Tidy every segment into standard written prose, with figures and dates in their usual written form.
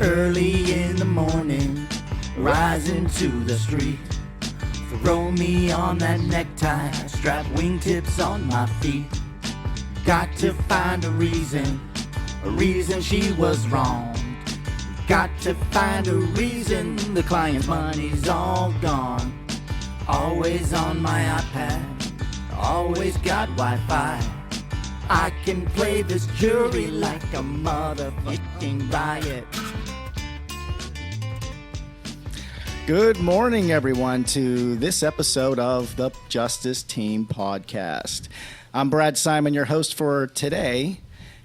Early in the morning, rising to the street. Throw me on that necktie, strap wingtips on my feet. Got to find a reason she was wrong. Got to find a reason the client's money's all gone. Always on my iPad, always got Wi-Fi. I can play this jury like a motherfucking riot. Good morning, everyone, to this episode of the Justice Team Podcast. I'm Brad Simon, your host for today,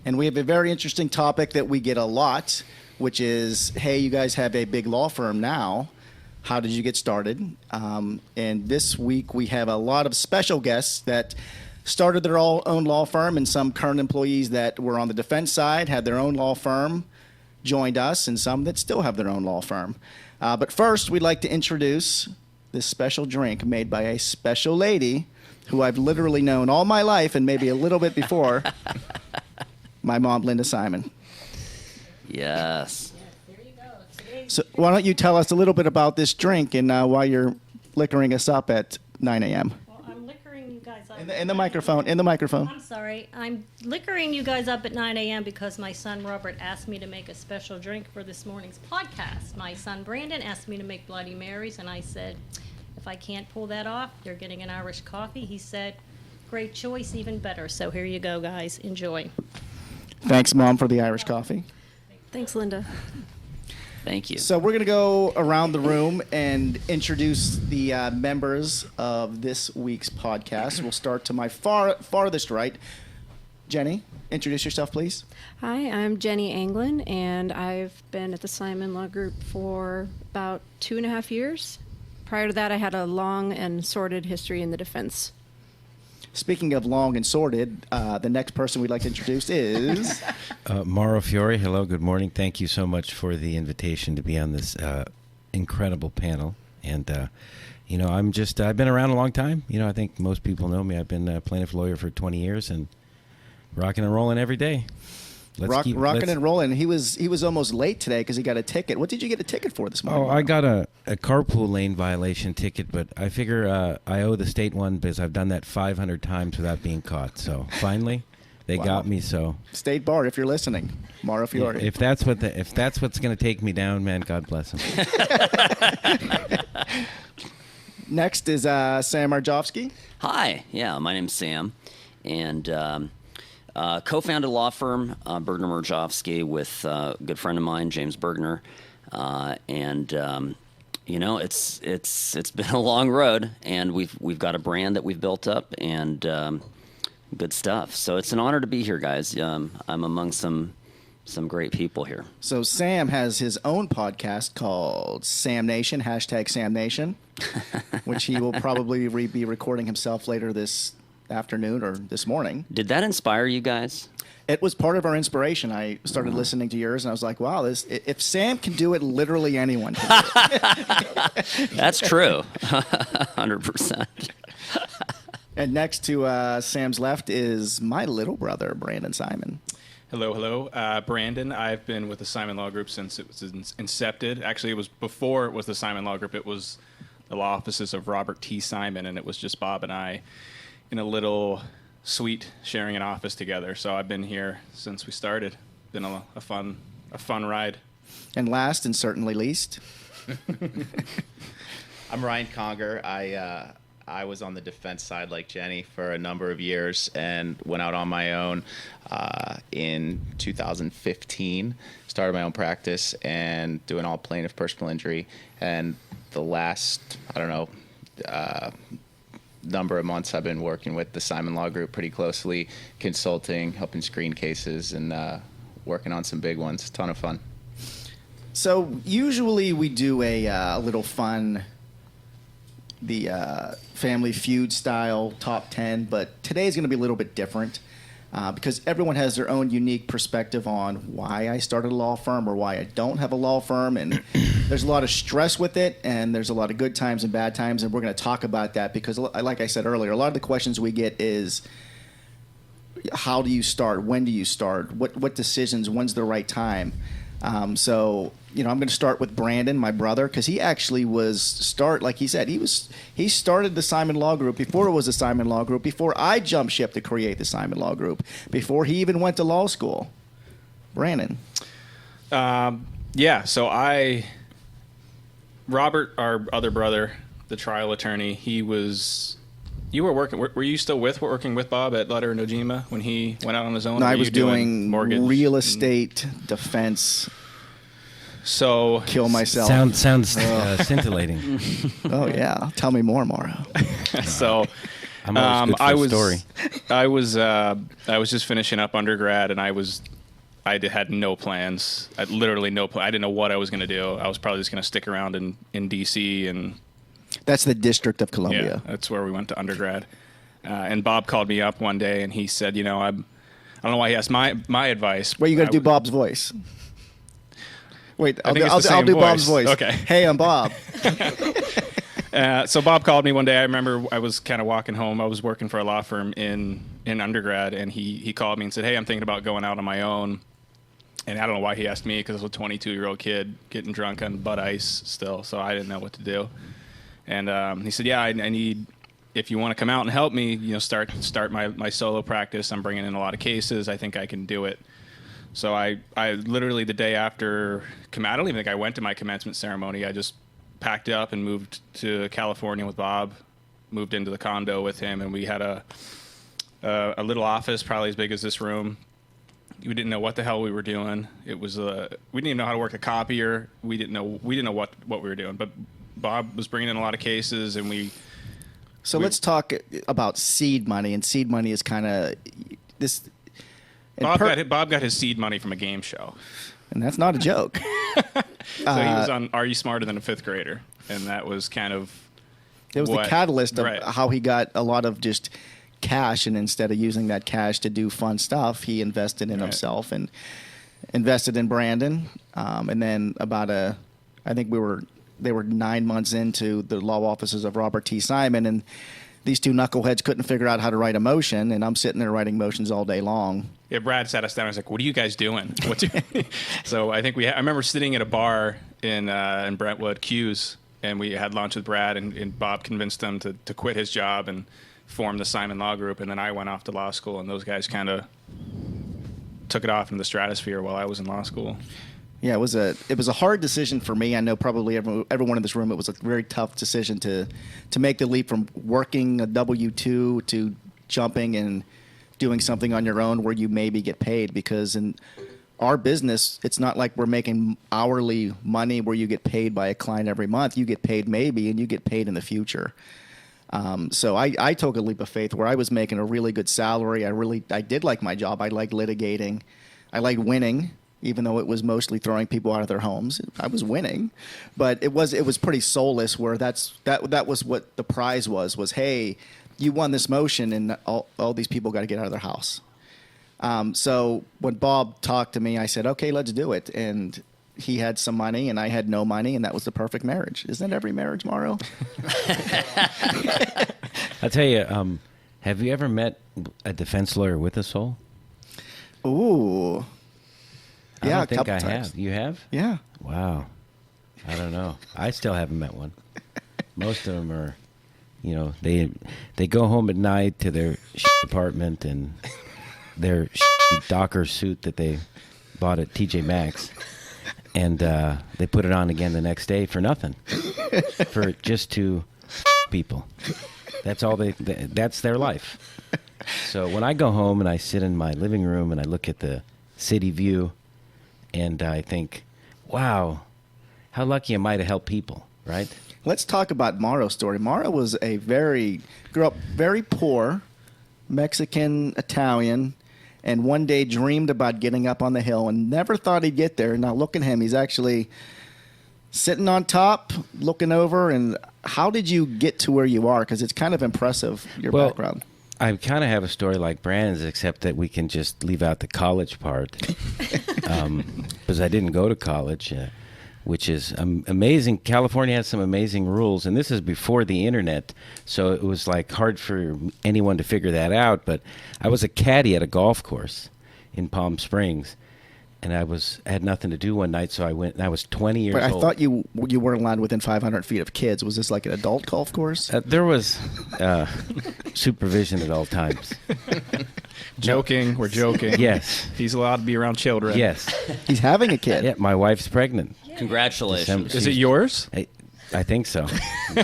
and we have a very interesting topic that we get a lot, which is, hey, you guys have a big law firm now. How did you get started? And this week we have a lot of special guests that started their own law firm, and some current employees that were on the defense side had their own law firm, joined us, and some that still have their own law firm. But first, we'd like to introduce this special drink made by a special lady who I've literally known all my life and maybe a little bit before, my mom, Linda Simon. Yes. There you go. So why don't you tell us a little bit about this drink and why you're liquoring us up at 9 a.m.? Well, I'm liquoring you guys up. In the microphone. I'm sorry. I'm liquoring you guys up at 9 a.m. because my son Robert asked me to make a special drink for this morning's podcast. My son Brandon asked me to make Bloody Marys, and I said, if I can't pull that off, you're getting an Irish coffee. He said, great choice, even better. So here you go, guys. Enjoy. Thanks, Mom, for the Irish coffee. Thanks, Linda. Thank you. So we're going to go around the room and introduce the members of this week's podcast. We'll start to my farthest right. Jenny, introduce yourself, please. Hi, I'm Jenny Anglin, and I've been at the Simon Law Group for about 2.5 years. Prior to that, I had a long and sordid history in the defense. Speaking of long and sordid, the next person we'd like to introduce is... Mauro, Fiore. Hello, good morning. Thank you so much for the invitation to be on this incredible panel. And, I've been around a long time. I think most people know me. I've been a plaintiff lawyer for 20 years and rocking and rolling every day. Rocking and rolling. He was almost late today because he got a ticket. What did you get a ticket for this morning? Oh, I got a carpool lane violation ticket, but I figure I owe the state one because I've done that 500 times without being caught. So finally, they got me. So State Bar, if you're listening, Mauro Fiore. If that's what's going to take me down, man, God bless him. Next is Sam Mirejovsky. Hi. Yeah, my name's Sam, and co-founded a law firm, Bergener Mirejovsky, with a good friend of mine, James Bergener, it's been a long road, and we've got a brand that we've built up, and good stuff. So it's an honor to be here, guys. I'm among some great people here. So Sam has his own podcast called Sam Nation, #SamNation, which he will probably be recording himself later this afternoon or this morning. Did that inspire you guys? It was part of our inspiration. I started listening to yours, and I was like, wow, if Sam can do it, literally anyone can do it. That's true. 100%. And next to Sam's left is my little brother, Brandon Simon. Hello. Brandon, I've been with the Simon Law Group since it was incepted. Actually, it was before it was the Simon Law Group. It was the law offices of Robert T. Simon, and it was just Bob and I in a little suite sharing an office together. So I've been here since we started. Been a fun ride. And last and certainly least, I'm Ryan Conger. I was on the defense side like Jenny for a number of years and went out on my own in 2015. Started my own practice and doing all plaintiff personal injury. And the last, number of months I've been working with the Simon Law Group pretty closely, consulting, helping screen cases, and working on some big ones. Ton of fun. So usually we do a little fun, the Family Feud style top 10, but today's going to be a little bit different because everyone has their own unique perspective on why I started a law firm or why I don't have a law firm, and there's a lot of stress with it, and there's a lot of good times and bad times, and we're going to talk about that because, like I said earlier, a lot of the questions we get is, how do you start? When do you start? What decisions? When's the right time? So, I'm going to start with Brandon, my brother, because he actually like he said, he started the Simon Law Group before it was the Simon Law Group, before I jumped ship to create the Simon Law Group, before he even went to law school. Brandon. Yeah, so Robert, our other brother, the trial attorney, were you still working with Bob at Letter and Ojima when he went out on his own? No, I was doing mortgage real estate defense. So kill myself. Sounds scintillating. Oh yeah, tell me more, Mauro. So I'm always good for a story. I was just finishing up undergrad, and I had no plans. I literally no plan. I didn't know what I was going to do. I was probably just going to stick around in D.C. and. That's the District of Columbia. Yeah, that's where we went to undergrad. And Bob called me up one day, and he said, I don't know why he asked my advice. Wait, you got to do Bob's voice. Wait, I'll do voice. Bob's voice. Okay. Hey, I'm Bob. So Bob called me one day. I remember I was kind of walking home. I was working for a law firm in undergrad, and he called me and said, hey, I'm thinking about going out on my own. And I don't know why he asked me, because I was a 22-year-old kid getting drunk on Bud Ice still, so I didn't know what to do. And he said, yeah, I need, if you want to come out and help me, start my solo practice. I'm bringing in a lot of cases. I think I can do it. So I literally the day after, I don't even think I went to my commencement ceremony. I just packed up and moved to California with Bob, moved into the condo with him, and we had a little office probably as big as this room. We didn't know what the hell we were doing. It was we didn't even know how to work a copier. We didn't know what we were doing, but Bob was bringing in a lot of cases, and let's talk about seed money. And seed money is kind of this. Bob got his seed money from a game show, and that's not a joke. So he was on Are You Smarter Than a Fifth Grader, and that was kind of it was the catalyst of right. how he got a lot of just cash, and instead of using that cash to do fun stuff, he invested in himself and invested in Brandon. And then I think they were 9 months into the law offices of Robert T. Simon, and these two knuckleheads couldn't figure out how to write a motion, and I'm sitting there writing motions all day long. Yeah, Brad sat us down. I was like, "What are you guys doing?" So I think I remember sitting at a bar in Brentwood, Q's, and we had lunch with Brad, and Bob convinced them to quit his job and form the Simon Law Group, and then I went off to law school, and those guys kind of took it off into the stratosphere while I was in law school. Yeah, it was a hard decision for me. I know probably everyone in this room, it was a very tough decision to make the leap from working a W-2 to jumping and doing something on your own where you maybe get paid, because in our business, it's not like we're making hourly money where you get paid by a client every month. You get paid maybe, and you get paid in the future. So I took a leap of faith where I was making a really good salary. I did like my job. I liked litigating. I liked winning. Even though it was mostly throwing people out of their homes, I was winning, but it was pretty soulless. Where that was what the prize was. Hey, you won this motion, and all these people got to get out of their house. So when Bob talked to me, I said, "Okay, let's do it." And he had some money, and I had no money, and that was the perfect marriage. Isn't that every marriage, Mauro? I'll tell you. Have you ever met a defense lawyer with a soul? Ooh. I Yeah, don't think a couple I times. have. You have? Yeah. Wow. I don't know. I still haven't met one. Most of them are, they go home at night to their apartment and their Docker suit that they bought at TJ Maxx, and they put it on again the next day for nothing, for just to people. That's all that's their life. So when I go home and I sit in my living room and I look at the city view, and I think, wow, how lucky am I to help people, right? Let's talk about Mauro's story. Mauro grew up very poor, Mexican, Italian, and one day dreamed about getting up on the hill and never thought he'd get there. Now look at him. He's actually sitting on top, looking over. And how did you get to where you are? Because it's kind of impressive, your background. I kind of have a story like Brandon's, except that we can just leave out the college part. Because I didn't go to college, which is amazing. California has some amazing rules, and this is before the internet, so it was like hard for anyone to figure that out. But I was a caddy at a golf course in Palm Springs, and I had nothing to do one night, so I went. And I was 20 years But I old. thought you weren't allowed within 500 feet of kids. Was this like an adult golf course? There was supervision at all times. Joking. We're joking. Yes. He's allowed to be around children. Yes. He's having a kid. Yeah, my wife's pregnant. Congratulations. Is it yours? I think so. I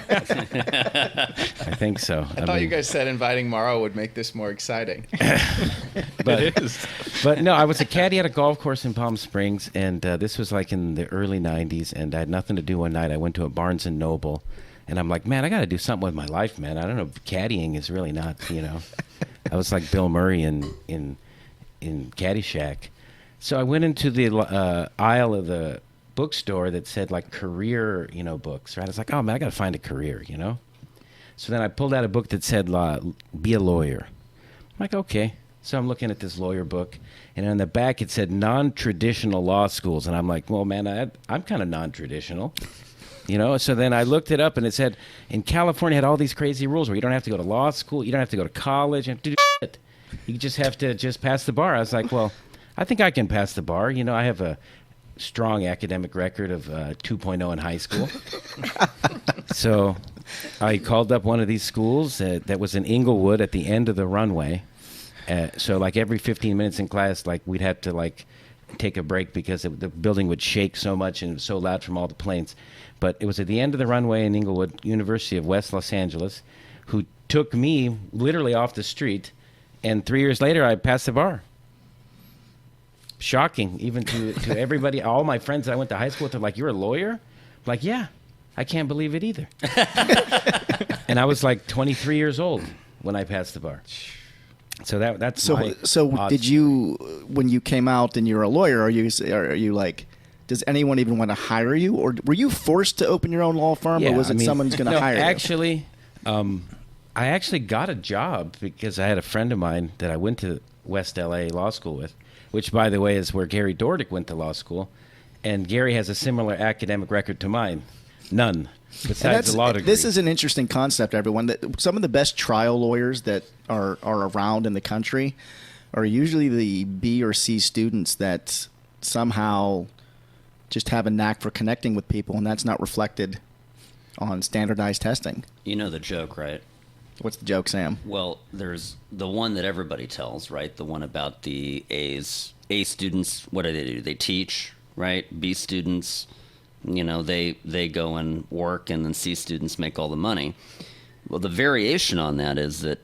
think so. I thought you guys said inviting Mauro would make this more exciting. It is. But no, I was a caddy at a golf course in Palm Springs, and this was like in the early 90s, and I had nothing to do one night. I went to a Barnes & Noble, and I'm like, man, I got to do something with my life, man. I don't know, caddying is really not, I was like Bill Murray in Caddyshack. So I went into the aisle of the bookstore that said like career, books, right? I was like, oh man, I got to find a career, So then I pulled out a book that said, be a lawyer. I'm like, okay. So I'm looking at this lawyer book, and on the back it said non-traditional law schools. And I'm like, well, man, I'm kind of non-traditional, So then I looked it up, and it said in California had all these crazy rules where you don't have to go to law school, you don't have to go to college, and do shit. You just have to just pass the bar. I was like, well, I think I can pass the bar. I have a strong academic record of 2.0 in high school. So I called up one of these schools that was in Inglewood at the end of the runway. So like every 15 minutes in class, like we'd have to like take a break because the building would shake so much and it was so loud from all the planes. But it was at the end of the runway in Inglewood, University of West Los Angeles, who took me literally off the street, and 3 years later I passed the bar. Shocking, even to everybody, all my friends that I went to high school with, they're like, you're a lawyer? I'm like, yeah, I can't believe it either. And I was like 23 years old when I passed the bar. So that's my So odds. did you, when you came out and you're a lawyer, are you like, does anyone even want to hire you, or were you forced to open your own law firm, or was it someone's going to hire you? Actually, I actually got a job because I had a friend of mine that I went to West LA Law School with, which, by the way, is where Gary Dordick went to law school. And Gary has a similar academic record to mine. None, besides the law degree. This is an interesting concept, everyone. That some of the best trial lawyers that are around in the country are usually the B or C students that somehow just have a knack for connecting with people, and that's not reflected on standardized testing. You know the joke, right? What's the joke, Sam? Well, there's the one that everybody tells, right? The one about the A's. A students, what do? They teach, right? B students, they go and work, and then C students make all the money. Well, the variation on that is that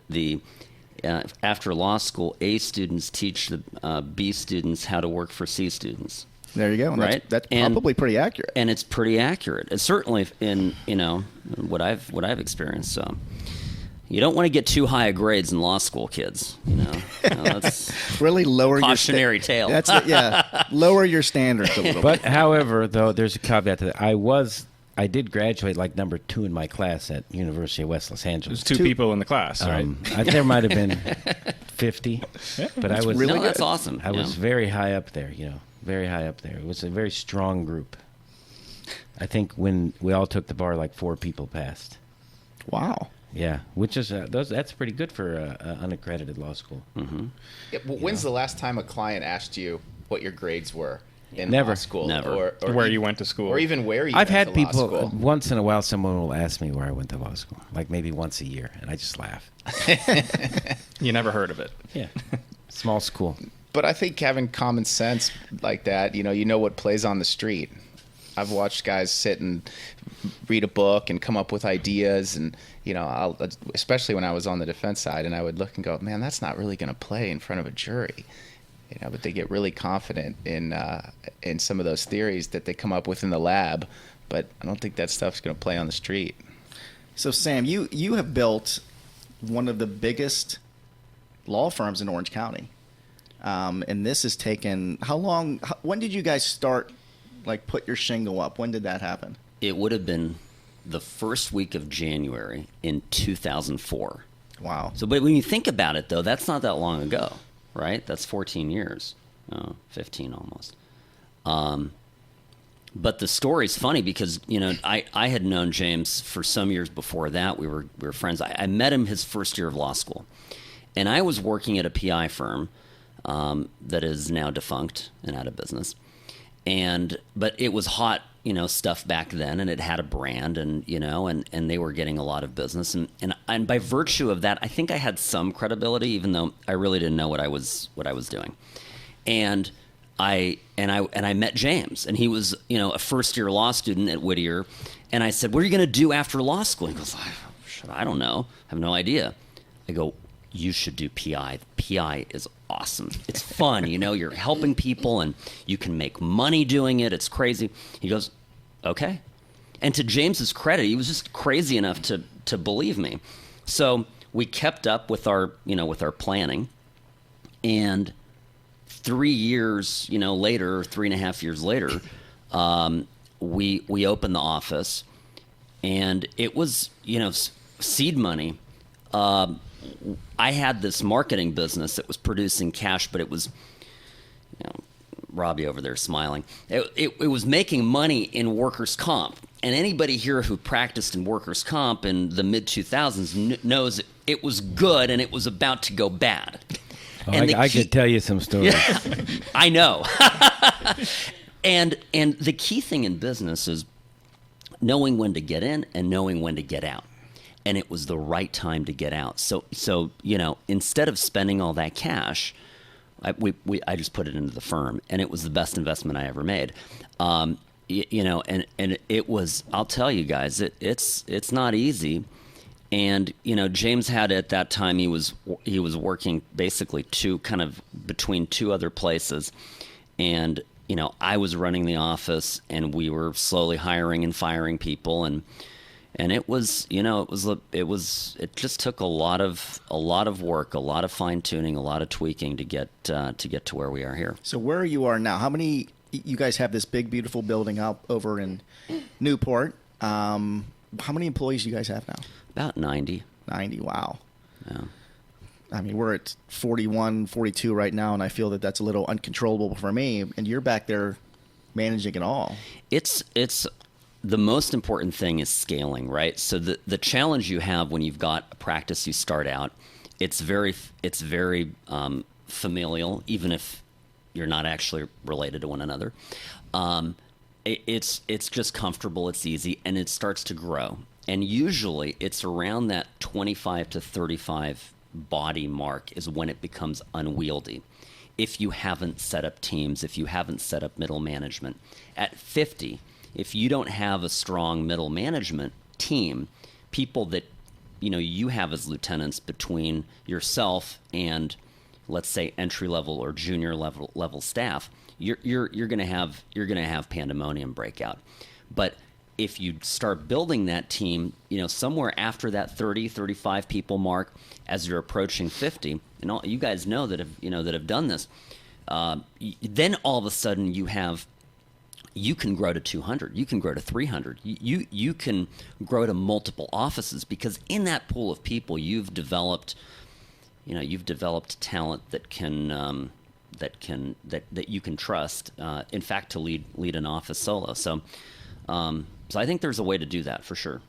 after law school, A students teach the B students how to work for C students. There you go. And Right? That's And- probably pretty accurate. And it's pretty accurate. It's certainly in what I've experienced. So you don't want to get too high a grades in law school, kids. That's Really lower cautionary your tale. lower your standards a little But bit. however, though, there's a caveat to that. I did graduate like number 2 in my class at University of West Los Angeles. There's two people in the class, right? There might have been 50, but I was really no, good. that's awesome. I was very high up there, very high up there. It was a very strong group. I think when we all took the bar, like 4 people passed. Wow. Yeah, which is that's pretty good for an unaccredited law school. Mm-hmm. Yeah, well, when's the last time a client asked you what your grades were in Never. law school? Never. Or Where you went to school. Or even where you I've went had to law people school. once in a while. Someone will ask me where I went to law school, like maybe once a year, and I just laugh. You never heard of it. Yeah, small school. But I think having common sense like that, you know what plays on the street. I've watched guys sit and read a book and come up with ideas, and especially when I was on the defense side, and I would look and go, man, that's not really going to play in front of a jury. But they get really confident in some of those theories that they come up with in the lab, but I don't think that stuff's going to play on the street. So, Sam, you have built one of the biggest law firms in Orange County. And this has taken how long? When did you guys start, put your shingle up? When did that happen? It would have been the first week of January in 2004. Wow. So, but when you think about it, though, that's not that long ago, right? That's 14 years, 15 almost. But the story's funny because I had known James for some years before that. We were friends. I met him his first year of law school, and I was working at a PI firm that is now defunct and out of business. But it was hot, stuff back then, and it had a brand, and and they were getting a lot of business, and by virtue of that, I think I had some credibility, even though I really didn't know what I was doing. And I met James, and he was a first year law student at Whittier, and I said, "What are you going to do after law school?" He goes, "I don't know. I have no idea." I go, "You should do PI. PI is awesome. It's fun. You're helping people, and you can make money doing it. It's crazy." He goes, "Okay." And to James's credit, he was just crazy enough to believe me. So we kept up with our planning, and 3 years later, 3.5 years later, we opened the office, and it was seed money. I had this marketing business that was producing cash, but it was, Robbie over there smiling. It was making money in workers' comp. And anybody here who practiced in workers' comp in the mid-2000s knows it was good and it was about to go bad. Oh, I could tell you some stories. Yeah, I know. And the key thing in business is knowing when to get in and knowing when to get out. And it was the right time to get out. So instead of spending all that cash, I just put it into the firm, and it was the best investment I ever made. And it was. I'll tell you guys, it's not easy. And James had at that time he was working basically between two other places, and I was running the office, and we were slowly hiring and firing people, and it was it just took a lot of work, a lot of fine tuning, a lot of tweaking to get to where we are here. So where you are now, how many? You guys have this big, beautiful building out over in Newport. How many employees do you guys have now? About 90. 90, wow. Yeah. I mean, we're at 41, 42 right now, and I feel that that's a little uncontrollable for me. And you're back there managing it all. It's the most important thing is scaling, right? So the challenge you have when you've got a practice you start out, it's very familial, even if you're not actually related to one another. It's just comfortable, it's easy, and it starts to grow. And usually it's around that 25 to 35 body mark is when it becomes unwieldy. If you haven't set up teams, if you haven't set up middle management. At 50, if you don't have a strong middle management team, people that you have as lieutenants between yourself and, let's say, entry level or junior level staff, you're going to have pandemonium breakout. But if you start building that team, somewhere after that 30, 35 people mark, as you're approaching 50, and all you guys know that have done this, then all of a sudden you can grow to 200, you can grow to 300, you can grow to multiple offices, because in that pool of people you've developed talent that you can trust. In fact, to lead an office solo. So I think there's a way to do that for sure.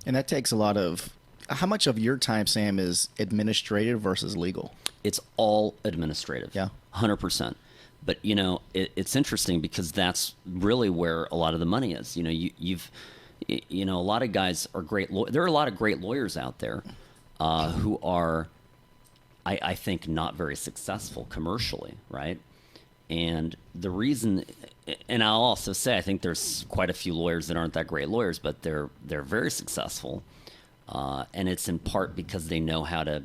And that takes a lot of. How much of your time, Sam, is administrative versus legal? It's all administrative. Yeah, 100%. But it's interesting because that's really where a lot of the money is. You've a lot of guys are great. There are a lot of great lawyers out there who are, I think, not very successful commercially, right? And the reason, and I'll also say, I think there's quite a few lawyers that aren't that great lawyers, but they're very successful, and it's in part because they know how to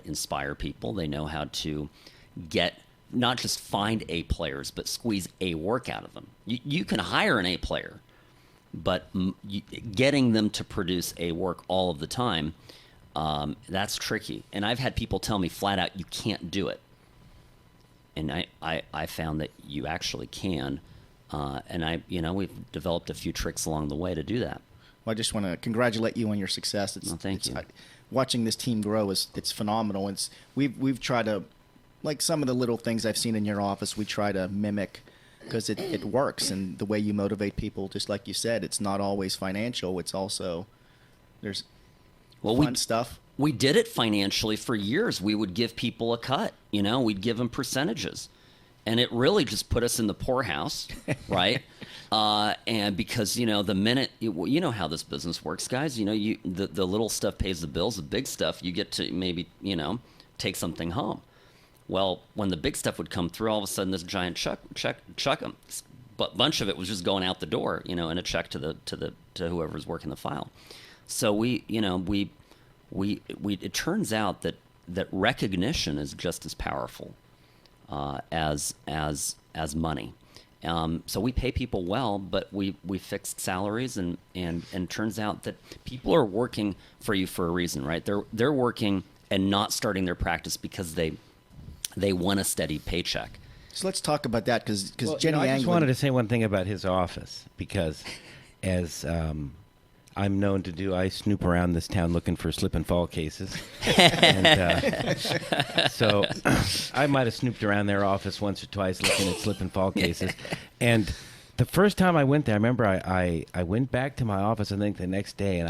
inspire people. They know how to not just find A players, but squeeze A work out of them. You can hire an A player, but getting them to produce A work all of the time, that's tricky. And I've had people tell me flat out, you can't do it. And I found that you actually can, and we've developed a few tricks along the way to do that. Well, I just want to congratulate you on your success. Thank you. Watching this team grow it's phenomenal. We've tried to, like some of the little things I've seen in your office, we try to mimic because it works. And the way you motivate people, just like you said, it's not always financial. It's also there's fun stuff. We did it financially for years. We would give people a cut. we'd give them percentages. And it really just put us in the poorhouse, right? And because, the minute, you know how this business works, guys. The little stuff pays the bills. The big stuff, you get to maybe, take something home. Well, when the big stuff would come through, all of a sudden this giant chuck, but bunch of it was just going out the door, in a check to whoever's working the file. So it turns out that recognition is just as powerful as money. So we pay people well, but we fixed salaries, and turns out that people are working for you for a reason, right? They're working and not starting their practice because they want a steady paycheck. So let's talk about that because Jenny I just Anglin. wanted to say one thing about his office, because as I'm known to do, I snoop around this town looking for slip and fall cases. And so I might have snooped around their office once or twice looking at slip and fall cases. And the first time I went there, I remember I went back to my office, I think the next day, and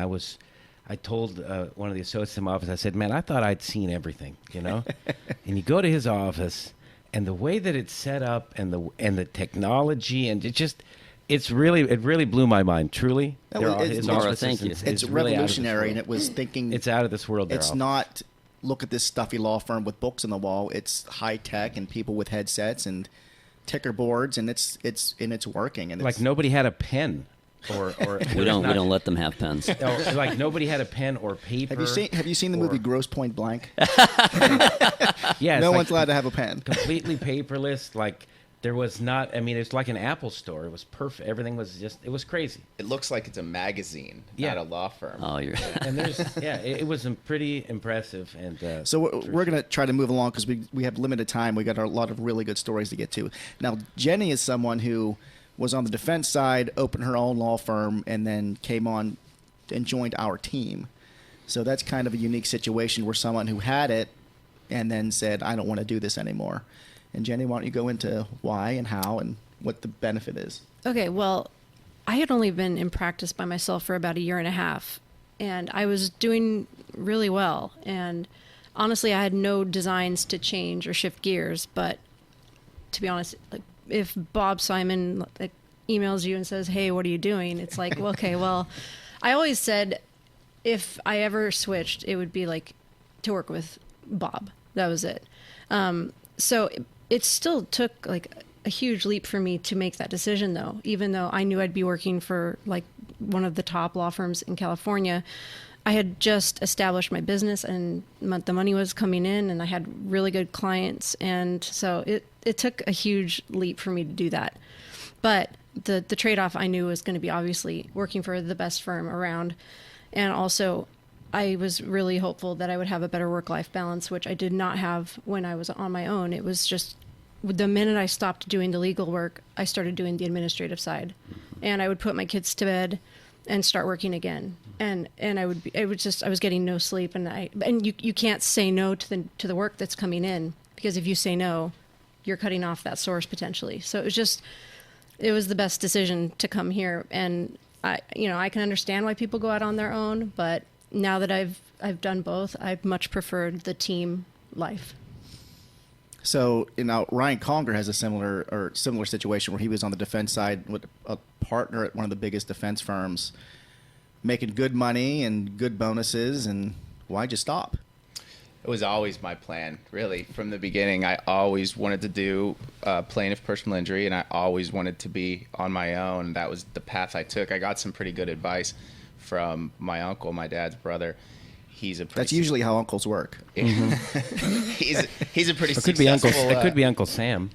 I told one of the associates in my office, I said, man, I thought I'd seen everything, And you go to his office, and the way that it's set up, and the technology, and it really blew my mind. Truly, Mauro, thank you. It's revolutionary, and it was thinking. It's out of this world. It's not look at this stuffy law firm with books on the wall. It's high tech and people with headsets and ticker boards, and it's working. And like nobody had a pen. Or we don't let them have pens. Like nobody had a pen or paper. Have you seen the movie Grosse Point Blank? Yeah, no one's allowed to have a pen. Completely paperless. Like there was not. I mean, it's like an Apple store. It was perfect. Everything was it was crazy. It looks like it's a magazine, not a law firm. Oh, you're. And it was pretty impressive. And so we're going to try to move along because we have limited time. We got a lot of really good stories to get to. Now, Jenny is someone who was on the defense side, opened her own law firm, and then came on and joined our team. So that's kind of a unique situation where someone who had it and then said, I don't want to do this anymore. And Jenny, why don't you go into why and how and what the benefit is? Okay, well, I had only been in practice by myself for about a year and a half, and I was doing really well. And honestly, I had no designs to change or shift gears, but to be honest, like, if Bob Simon emails you and says, hey, what are you doing? It's like, well, okay, well, I always said if I ever switched, it would be like to work with Bob. That was it. So it still took like a huge leap for me to make that decision, though, even though I knew I'd be working for like one of the top law firms in California. I had just established my business and the money was coming in and I had really good clients. And so it took a huge leap for me to do that. But the trade-off I knew was going to be obviously working for the best firm around. And also I was really hopeful that I would have a better work-life balance, which I did not have when I was on my own. It was just the minute I stopped doing the legal work, I started doing the administrative side. And I would put my kids to bed and start working again. And I was getting no sleep, and you can't say no to the work that's coming in, because if you say no, you're cutting off that source potentially. So it was the best decision to come here. And I can understand why people go out on their own, but now that I've done both, I've much preferred the team life. So, Ryan Conger has a similar situation where he was on the defense side with a partner at one of the biggest defense firms, making good money and good bonuses. And why'd you stop? It was always my plan, really, from the beginning. I always wanted to do plaintiff personal injury, and I always wanted to be on my own. That was the path I took. I got some pretty good advice from my uncle, my dad's brother. That's usually how uncles work. Mm-hmm. he's a pretty it successful. It could be Uncle Sam.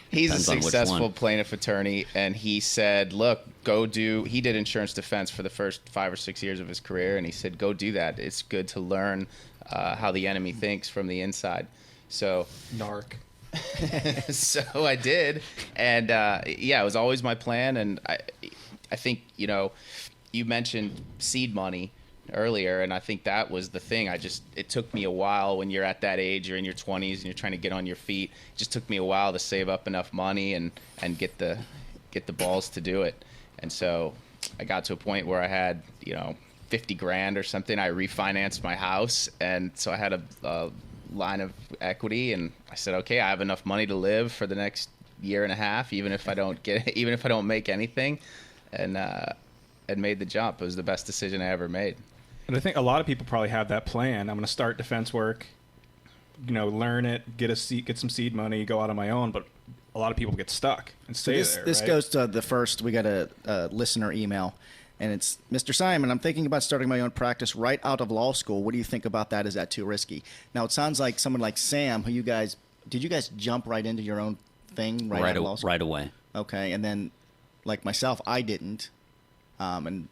He's a successful plaintiff attorney, and he said, "Look, go do." He did insurance defense for the first 5 or 6 years of his career, and he said, "Go do that. It's good to learn how the enemy thinks from the inside." So, narc. So I did, and it was always my plan. And I think you mentioned seed money earlier, and I think that was the thing. It took me a while when you're at that age, you're in your 20s and you're trying to get on your feet. It just took me a while to save up enough money and get the balls to do it. And so I got to a point where I had, $50 grand or something. I refinanced my house, and so I had a line of equity, and I said, okay, I have enough money to live for the next year and a half, even if I don't make anything, and made the jump. It was the best decision I ever made. And I think a lot of people probably have that plan. I'm going to start defense work, learn it, get some seed money, go out on my own. But a lot of people get stuck and stay there. This right? goes to the first. We got a listener email, and it's Mr. Simon. I'm thinking about starting my own practice right out of law school. What do you think about that? Is that too risky? Now it sounds like someone like Sam, who did you guys jump right into your own thing right out of law school? Right away. Okay, and then like myself, I didn't, and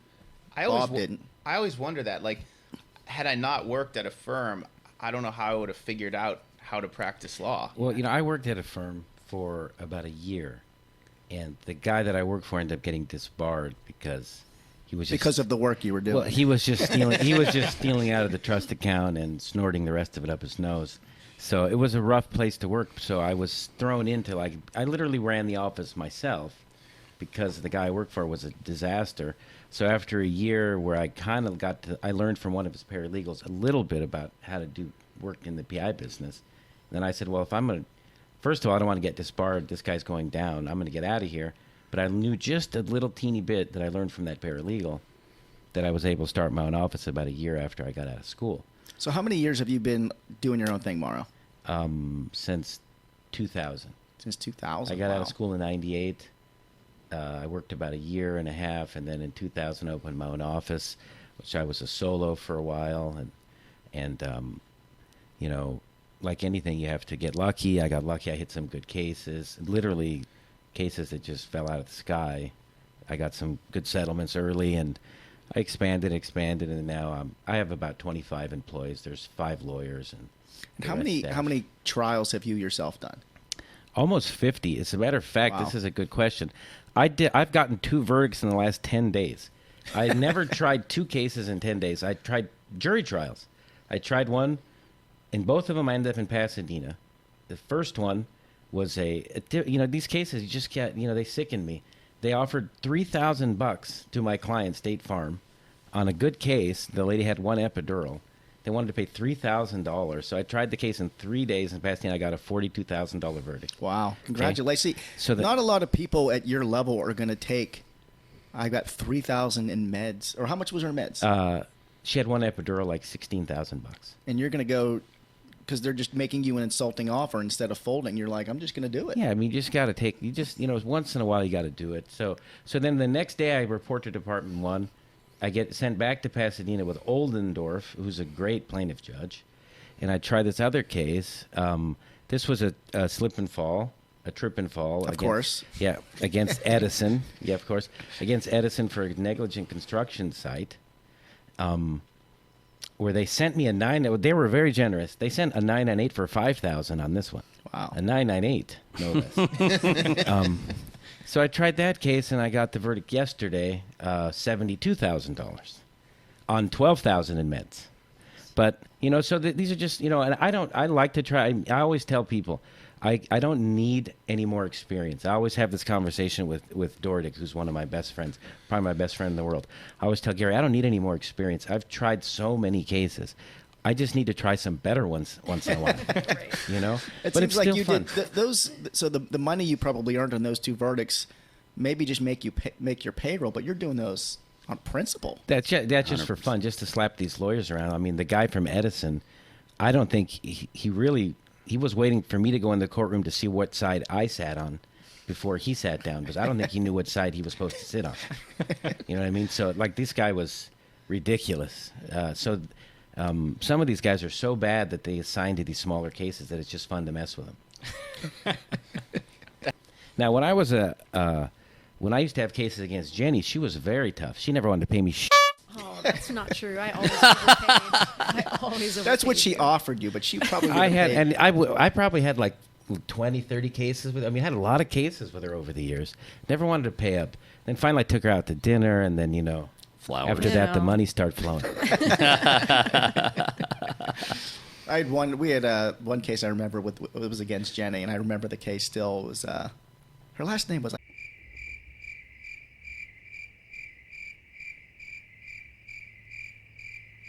Bob didn't. I always wonder that, like, had I not worked at a firm, I don't know how I would have figured out how to practice law. Well, I worked at a firm for about a year, and the guy that I worked for ended up getting disbarred because he was just, because of the work you were doing. well, he was just stealing. He was just stealing out of the trust account and snorting the rest of it up his nose. So it was a rough place to work. So I was thrown into I literally ran the office myself because the guy I worked for was a disaster. So after a year where I kind of I learned from one of his paralegals a little bit about how to do work in the PI business. And then I said, well, if I'm going to, first of all, I don't want to get disbarred. This guy's going down. I'm going to get out of here. But I knew just a little teeny bit that I learned from that paralegal that I was able to start my own office about a year after I got out of school. So how many years have you been doing your own thing, Mauro? Since 2000. Since 2000. I got out Wow. of school in 98. I worked about a year and a half, and then in 2000 I opened my own office, which I was a solo for a while, and like anything, you have to get lucky. I got lucky. I hit some good cases, literally cases that just fell out of the sky. I got some good settlements early, and I expanded, and now I have about 25 employees. There's 5 lawyers, and the How rest many staff. trials have you yourself done? Almost 50. As a matter of fact, Wow. This is a good question. I've gotten 2 verdicts in the last 10 days. I never tried 2 cases in 10 days. I tried jury trials. I tried one, and both of them I ended up in Pasadena. The first one was these cases you just get, they sickened me. They offered $3,000 to my client, State Farm, on a good case. The lady had 1 epidural. They wanted to pay $3,000. So I tried the case in 3 days in Pasadena. I got a $42,000 verdict. Wow. Congratulations. See, So not a lot of people at your level are going to take, I got $3,000 in meds. Or how much was her meds? She had 1 epidural, like $16,000. And you're going to go, because they're just making you an insulting offer instead of folding. You're like, I'm just going to do it. Yeah, I mean, you just got to once in a while you got to do it. So then the next day I report to Department 1. I get sent back to Pasadena with Oldendorf, who's a great plaintiff judge. And I try this other case. This was a slip and fall, a trip and fall. Of course. Yeah, against Edison. Yeah, of course. Against Edison for a negligent construction site. Where they sent me a 9. They were very generous. They sent a 998 for $5,000 on this one. Wow. A 998, no less. So I tried that case, and I got the verdict yesterday, $72,000 on $12,000 in meds. But so these are just and I like to try. I always tell people, I don't need any more experience. I always have this conversation with Dordick, who's one of my best friends, probably my best friend in the world. I always tell Gary, I don't need any more experience. I've tried so many cases. I just need to try some better ones once in a while. It But seems it's like still you fun. did those. So the money you probably earned on those 2 verdicts maybe just make your payroll, but you're doing those on principle. That's just for fun, just to slap these lawyers around. I mean, the guy from Edison, I don't think he was waiting for me to go in the courtroom to see what side I sat on before he sat down, because I don't think he knew what side he was supposed to sit on. You know what I mean? So, this guy was ridiculous. Some of these guys are so bad that they assign to these smaller cases that it's just fun to mess with them. Now, when I used to have cases against Jenny, she was very tough. She never wanted to pay me shit. Oh, that's not true. I always overpaid. That's what she offered you, but she probably I had, paid. and I probably had like 20, 30 cases with. I mean, I had a lot of cases with her over the years. Never wanted to pay up. Then finally, I took her out to dinner, and then Flowers. after that, the money started flowing. I had one. We had one case I remember it was against Jenny, and I remember the case still. It was her last name was.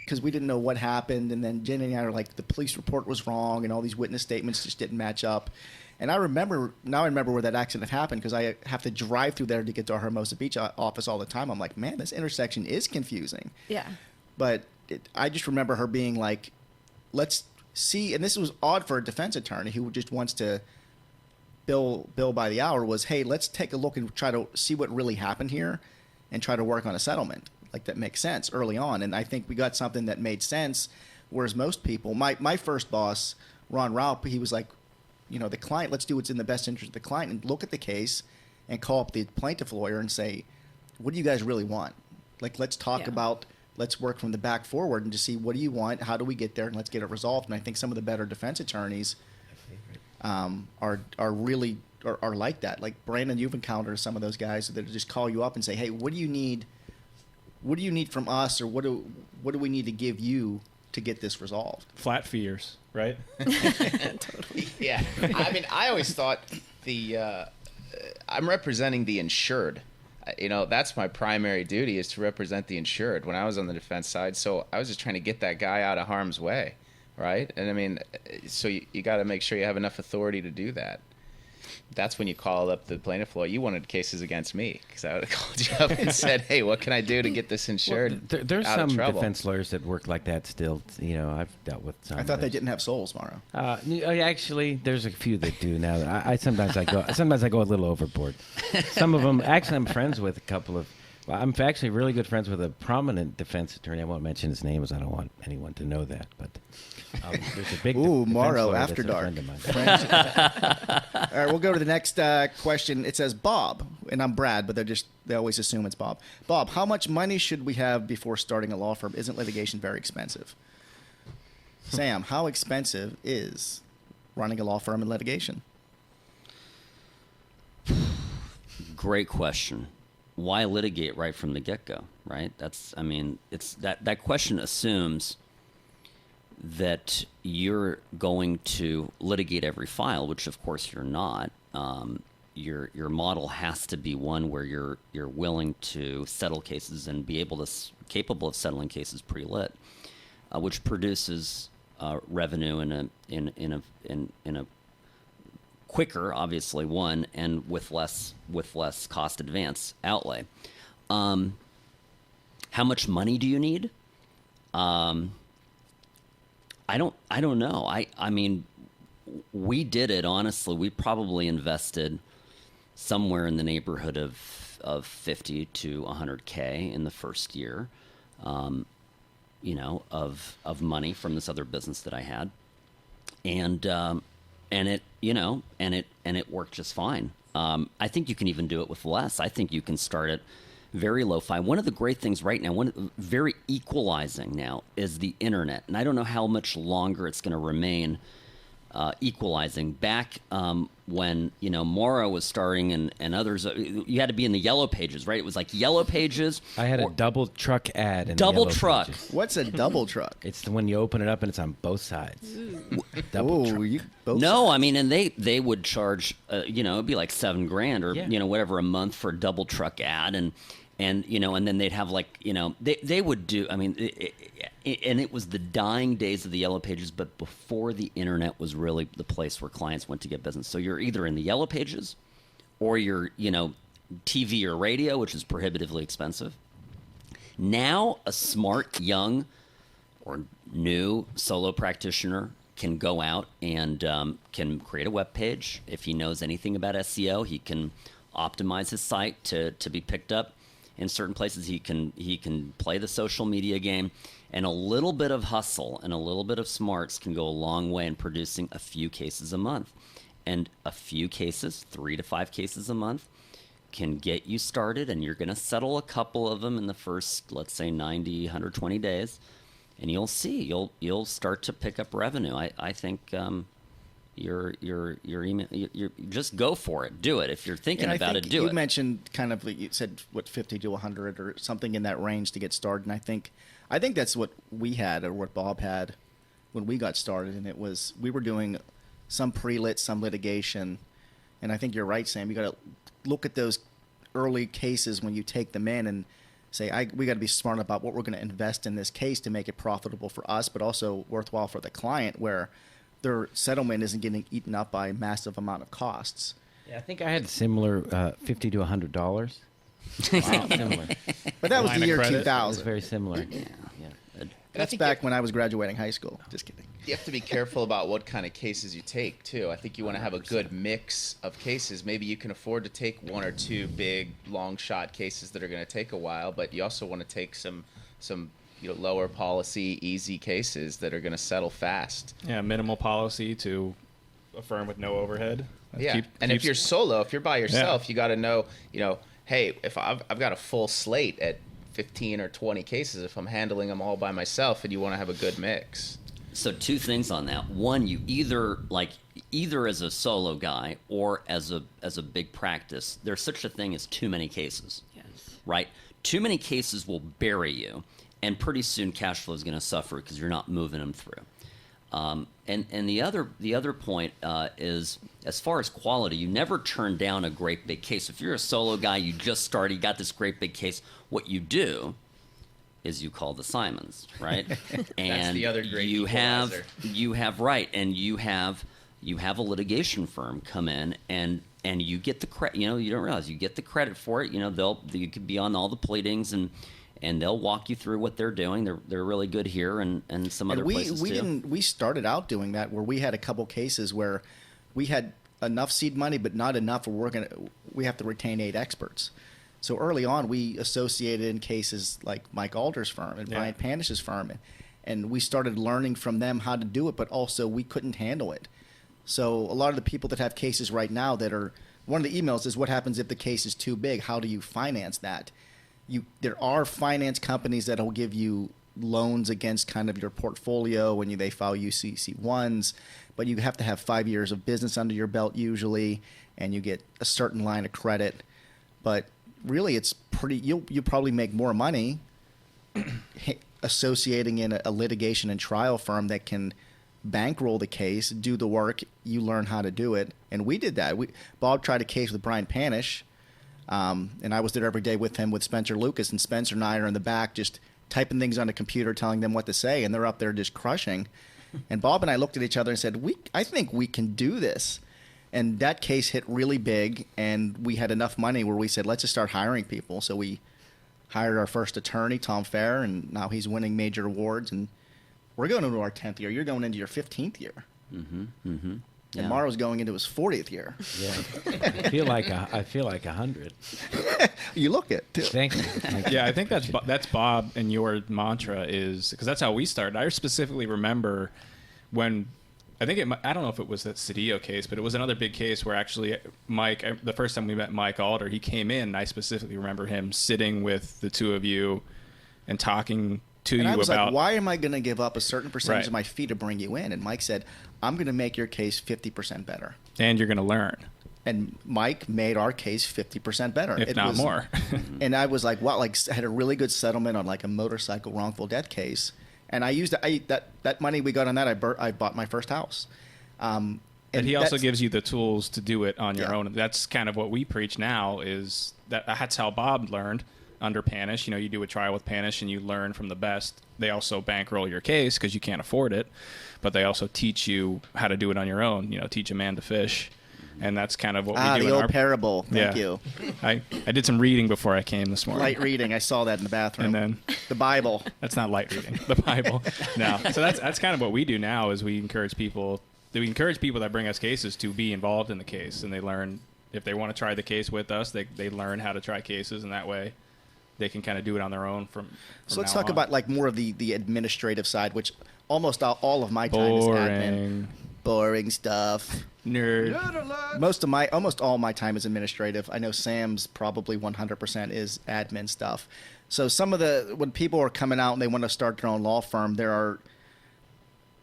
because we didn't know what happened, and then Jenny and I are like, the police report was wrong, and all these witness statements just didn't match up. And I remember where that accident happened, because I have to drive through there to get to our Hermosa Beach office all the time. I'm like, man, this intersection is confusing. Yeah. But I just remember her being like, let's see, and this was odd for a defense attorney who just wants to bill by the hour, was, hey, let's take a look and try to see what really happened here and try to work on a settlement. Like, that makes sense early on. And I think we got something that made sense, whereas most people, my first boss, Ron Raup, he was like, the client, let's do what's in the best interest of the client and look at the case and call up the plaintiff lawyer and say, what do you guys really want? Like, let's talk about, let's work from the back forward and just see, what do you want? How do we get there? And let's get it resolved. And I think some of the better defense attorneys are really like that. Like, Brandon, you've encountered some of those guys that just call you up and say, hey, what do you need? What do you need from us, or what do we need to give you to get this resolved? Flat fears, right? Totally. Yeah. I mean, I always thought I'm representing the insured. That's my primary duty, is to represent the insured when I was on the defense side. So I was just trying to get that guy out of harm's way, right? And I mean, so you got to make sure you have enough authority to do that. That's when you call up the plaintiff lawyer. You wanted cases against me, because I would have called you up and said, hey, what can I do to get this insured There's out some of trouble? defense lawyers that work like that still. I've dealt with some. I thought they didn't have souls, Mauro. Actually, there's a few that do now. Sometimes I go a little overboard. Some of them, actually, I'm friends with a couple of. I'm actually really good friends with a prominent defense attorney. I won't mention his name, as I don't want anyone to know that. But there's a big defense Mauro, lawyer after that's a dark. friend of mine. All right, we'll go to the next question. It says Bob, and I'm Brad, but they always assume it's Bob. Bob, how much money should we have before starting a law firm? Isn't litigation very expensive? Sam, how expensive is running a law firm in litigation? Great question. Why litigate right from the get-go, right? It's that question assumes that you're going to litigate every file, which of course you're not. Your model has to be one where you're willing to settle cases and be capable of settling cases pre-lit, which produces revenue in a quicker, obviously, one, and with less cost advance outlay. How much money do you need? I don't know. I mean, we did it, honestly. We probably invested somewhere in the neighborhood of 50 to 100K in the first year, of money from this other business that I had. And it worked just fine. I think you can even do it with less. I think you can start at very low-fi. One of the great things right now, very equalizing now, is the internet. And I don't know how much longer it's going to remain equalizing. Back when Mauro was starting and others, you had to be in the Yellow Pages, right? It was like Yellow Pages. I had a double truck ad. In Double the Yellow truck. Pages. What's a double truck? It's when you open it up and it's on both sides. Double truck. Both No, sides. I mean, and they would charge, it'd be like $7,000 or whatever a month for a double truck ad, and then they'd have they would do. I mean, and it was the dying days of the Yellow Pages, but before the internet was really the place where clients went to get business. So you're either in the Yellow Pages, or you're TV or radio, which is prohibitively expensive. Now, a smart young or new solo practitioner can go out and can create a web page. If he knows anything about SEO, he can optimize his site to be picked up in certain places. He can play the social media game, and a little bit of hustle and a little bit of smarts can go a long way in producing a few cases a month. And a few cases, 3 to 5 cases a month, can get you started, and you're going to settle a couple of them in the first, let's say, 90, 120 days. And you'll see, you'll start to pick up revenue. I think your email, you just go for it, do it. If you're thinking about it, do it. You mentioned you said 50 to 100 or something in that range to get started, and I think that's what we had, or what Bob had when we got started, and we were doing some pre-lit, some litigation, and I think you're right, Sam. You got to look at those early cases when you take them in, and say, we got to be smart about what we're going to invest in this case to make it profitable for us, but also worthwhile for the client, where their settlement isn't getting eaten up by a massive amount of costs. Yeah, I think I had similar $50 to $100. Wow, similar. But that was Line the of year credit? It was 2000. very similar. Yeah. That's back when I was graduating high school. Just kidding. You have to be careful about what kind of cases you take, too. I think you want to have a good mix of cases. Maybe you can afford to take one or two big, long shot cases that are going to take a while, but you also want to take some lower policy, easy cases that are going to settle fast. Yeah, minimal policy to a firm with no overhead. Yeah, if you're solo, if you're by yourself, you got to know, hey, if I've got a full slate at 15 or 20 cases, if I'm handling them all by myself, and you want to have a good mix. So two things on that. One, you either as a solo guy or as a big practice, there's such a thing as too many cases. Yes. Right? Too many cases will bury you, and pretty soon cash flow is going to suffer because you're not moving them through. And the other point is, as far as quality, you never turn down a great big case. If you're a solo guy, you just started, you got this great big case, what you do is you call the Simons, right? And the other great you equalizer. have a litigation firm come in and you get the credit. You don't realize you get the credit for it. You could be on all the pleadings and they'll walk you through what they're doing. They're really good here and some other places too. We started out doing that, where we had a couple cases where we had enough seed money, but not enough where we have to retain 8 experts. So early on, we associated in cases like Mike Alder's firm and Brian Panish's firm, and we started learning from them how to do it, but also we couldn't handle it. So a lot of the people that have cases right now that are, one of the emails is, what happens if the case is too big? How do you finance that? There are finance companies that will give you loans against kind of your portfolio when they file UCC1s, but you have to have 5 years of business under your belt usually, and you get a certain line of credit. But really, it's you probably make more money associating in a litigation and trial firm that can bankroll the case, do the work, you learn how to do it. And we did that. Bob tried a case with Brian Panish, and I was there every day with him with Spencer Lucas, and Spencer and I are in the back just typing things on a computer, telling them what to say, and they're up there just crushing. And Bob and I looked at each other and said, I think we can do this. And that case hit really big, and we had enough money where we said, let's just start hiring people. So we hired our first attorney, Tom Fair, and now he's winning major awards. And we're going into our 10th year. You're going into your 15th year. Mm-hmm. Mm-hmm. Yeah. And Mauro's going into his 40th year. Yeah. I feel like 100. You look it, too. Thank you. Thank you. Yeah, I think that's Bob, and your mantra is, because that's how we started. I specifically remember when, I don't know if it was that Cedillo case, but it was another big case where actually Mike, the first time we met Mike Alder, he came in, and I specifically remember him sitting with the two of you and talking to and you I was about, like, why am I going to give up a certain percentage Right. of my fee to bring you in? And Mike said, I'm going to make your case 50% better. and you're going to learn, And Mike made our case 50% better. if not more. And I was like, wow, I had a really good settlement on like a motorcycle wrongful death case. And I used that money we got on that. I bought my first house. And he also that's- gives you the tools to do it on your Yeah. own. That's kind of what we preach now, is that's how Bob learned under Panish. You do a trial with Panish and you learn from the best. They also bankroll your case because you can't afford it, but they also teach you how to do it on your own, teach a man to fish. And that's kind of what we do the in old our parable. Thank you. I did some reading before I came this morning. Light reading. I saw that in the bathroom. And then the Bible. that's not light reading, the Bible. No. So that's kind of what we do now, is we encourage people that bring us cases to be involved in the case, and they learn, if they want to try the case with us, they learn how to try cases, and that way they can kind of do it on their own from So let's now talk on. about like more of the administrative side, which almost all of my time is admin. Boring stuff. Nerd. Almost all my time is administrative. I know Sam's probably 100% is admin stuff. So when people are coming out and they want to start their own law firm, there are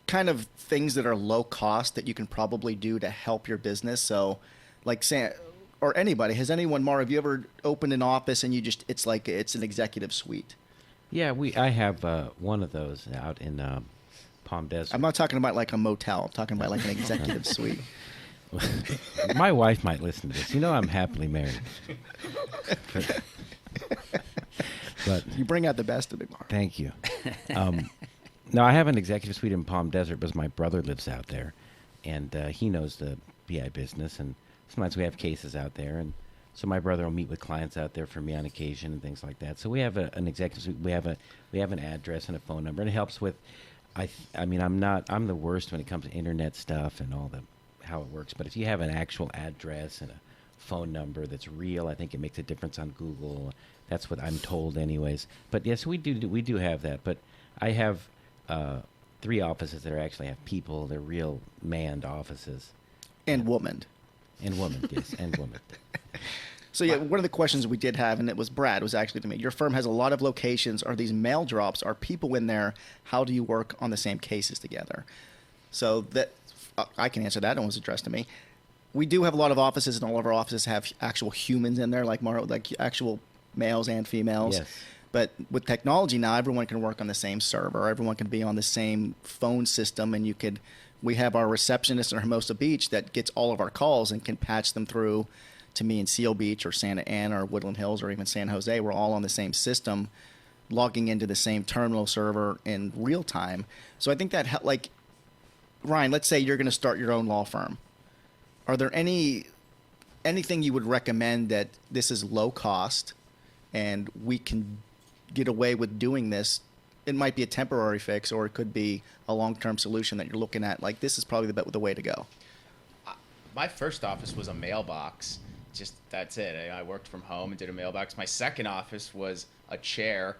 kind of things that are low cost that you can probably do to help your business. So like Sam or anybody, Mauro, have you ever opened an office and it's an executive suite? Yeah, I have one of those out in Palm Desert. I'm not talking about like a motel. I'm talking about like an executive suite. My wife might listen to this. I'm happily married. But You bring out the best of me, Mauro. thank you. No, I have an executive suite in Palm Desert because my brother lives out there, and he knows the PI business. And sometimes we have cases out there, and so my brother will meet with clients out there for me on occasion and things like that. So we have an executive suite. We have an address and a phone number, and it helps with. I mean, I'm the worst when it comes to internet stuff and all the how it works. But if you have an actual address and a phone number that's real, I think it makes a difference on Google. That's what I'm told, anyways. But yes, we do have that. But I have 3 offices that actually have people. They're real manned offices. And woman. And woman, yes, and woman. So yeah, one of the questions we did have, and it was Brad, was actually to me. Your firm has a lot of locations. Are these mail drops? Are people in there? How do you work on the same cases together? So that I can answer that. It was addressed to me. We do have a lot of offices, and all of our offices have actual humans in there, like Mauro, like actual males and females. Yes. But with technology now, everyone can work on the same server. Everyone can be on the same phone system, and we have our receptionist in Hermosa Beach that gets all of our calls and can patch them through to me in Seal Beach or Santa Ana or Woodland Hills or even San Jose. We're all on the same system, logging into the same terminal server in real time. So I think that, like, Ryan, let's say you're going to start your own law firm. Are there anything you would recommend that this is low cost and we can get away with doing this? It might be a temporary fix, or it could be a long-term solution that you're looking at. Like, this is probably the way to go. My first office was a mailbox. Just that's it. I worked from home and did a mailbox. My second office was a chair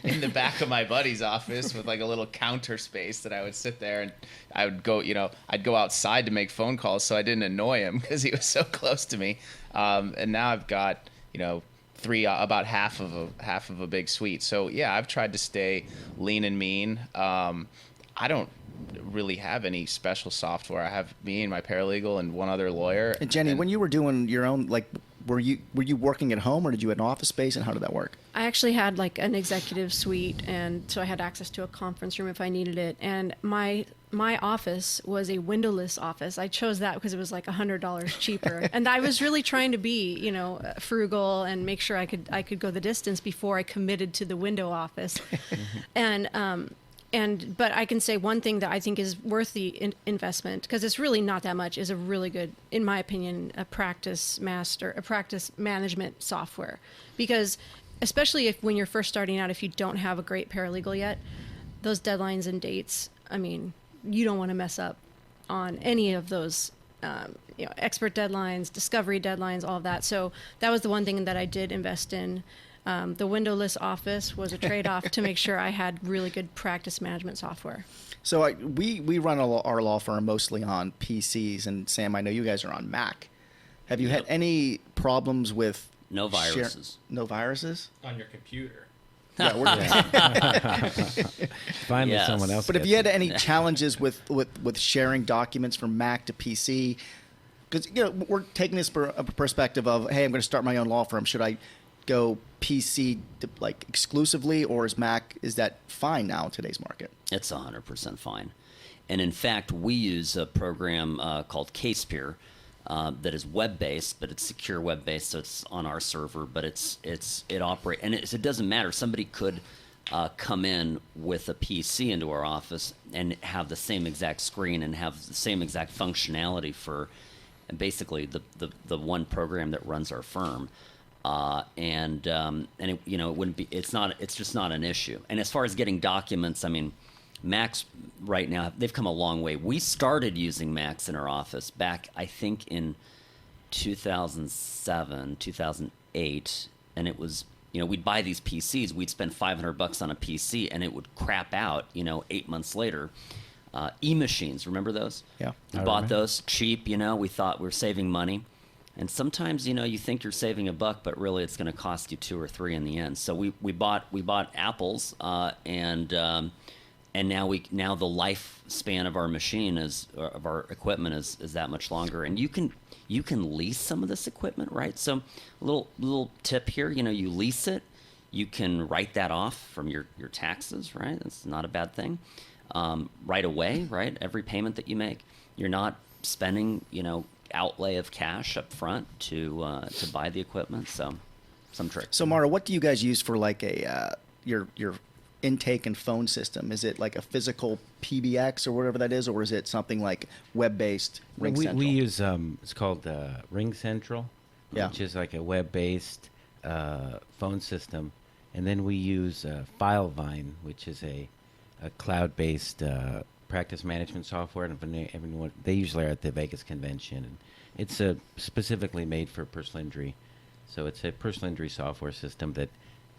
in the back of my buddy's office with like a little counter space that I would sit there, and I would go, I'd go outside to make phone calls so I didn't annoy him because he was so close to me. And now I've got, 3, about half of a big suite. So yeah, I've tried to stay lean and mean. I don't really have any special software. I have me and my paralegal and one other lawyer. And Jenny, when you were doing your own, like, were you working at home, or did you have an office space, and how did that work? I actually had like an executive suite, and so I had access to a conference room if I needed it. And my office was a windowless office. I chose that because it was like $100 cheaper, and I was really trying to be, frugal and make sure I could go the distance before I committed to the window office. But I can say one thing that I think is worth the investment, because it's really not that much, is a really good, in my opinion, a practice management software. Because especially when you're first starting out, if you don't have a great paralegal yet, those deadlines and dates, I mean, you don't want to mess up on any of those, expert deadlines, discovery deadlines, all of that. So that was the one thing that I did invest in. The windowless office was a trade-off to make sure I had really good practice management software. So we run our law firm mostly on PCs, and Sam, I know you guys are on Mac. Have you had any problems with No viruses. No viruses? On your computer. Yeah, Finally, Yes. someone else. But if gets you had it. any challenges with sharing documents from Mac to PC, because we're taking this perspective of, hey, I'm going to start my own law firm. Should I go PC to, like, exclusively, or is that fine now in today's market? It's 100% fine. And in fact, we use a program called CasePeer that is web-based, but it's secure web-based, so it's on our server, but it operates, and it doesn't matter. Somebody could come in with a PC into our office and have the same exact screen and have the same exact functionality for basically the one program that runs our firm. And it, it wouldn't be, it's just not an issue. And as far as getting documents, I mean, Macs right now, they've come a long way. We started using Macs in our office back, I think, in 2007, 2008, and it was, we'd buy these PCs, we'd spend $500 on a PC, and it would crap out, 8 months later. E-machines, remember those? Yeah. We bought those cheap, we thought we were saving money. And sometimes, you think you're saving $1, but really it's going to cost you $2 or $3 in the end. So we bought Apples, and now the lifespan of our machine of our equipment is that much longer. And you can lease some of this equipment, right? So a little tip here, you lease it, you can write that off from your taxes, right? That's not a bad thing. Right away, right? Every payment that you make, you're not spending, outlay of cash up front to buy the equipment. So some tricks. So, Mauro, what do you guys use for like your intake and phone system? Is it like a physical PBX or whatever that is, or is it something like web-based Ring Central? We use it's called Ring Central, Yeah. which is like a web-based phone system, and then we use FileVine, which is a cloud-based practice management software. And everyone, they usually are at the Vegas convention, and it's specifically made for personal injury. So it's a personal injury software system that,